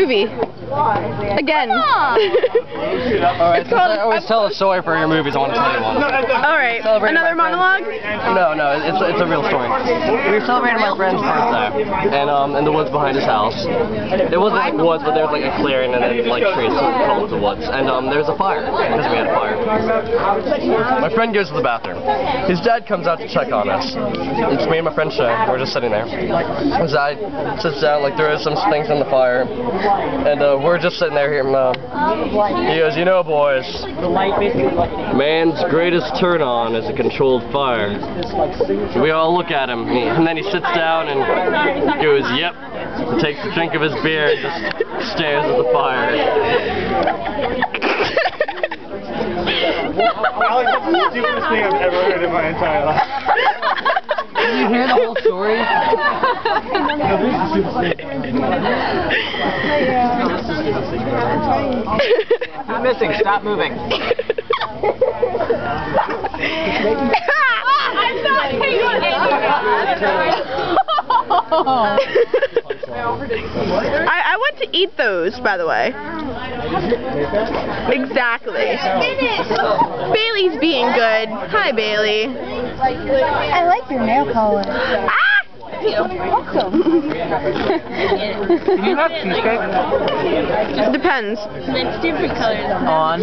movie. Again. Alright, since I always tell a story for your movies, I want to tell you one. Alright, another monologue? No, it's a real story. We were celebrating my friend's birthday, and in the woods behind his house. It wasn't like woods, but there was like a clearing and then like trees, so we called it the woods. And there was a fire, because we had a fire. My friend goes to the bathroom. His dad comes out to check on us. It's me and my friend Shay. We're just sitting there. His dad sits down, like there is some things in the fire, and we're just sitting there here. He goes, you know, boys, man's greatest turn on is a controlled fire. We all look at him, and then he sits down and goes, yep, takes a drink of his beer and just stares at the fire. Alex, that's the stupidest thing I've ever heard in my entire life. Did you hear the whole story? No, this is the stupidest thing. Keep missing, stop moving. I went to eat those, by the way. Exactly. Bailey's being good. Hi, Bailey. I like your nail color. Ah! Awesome. Can you have cheesecake? Depends. It's different colors. On.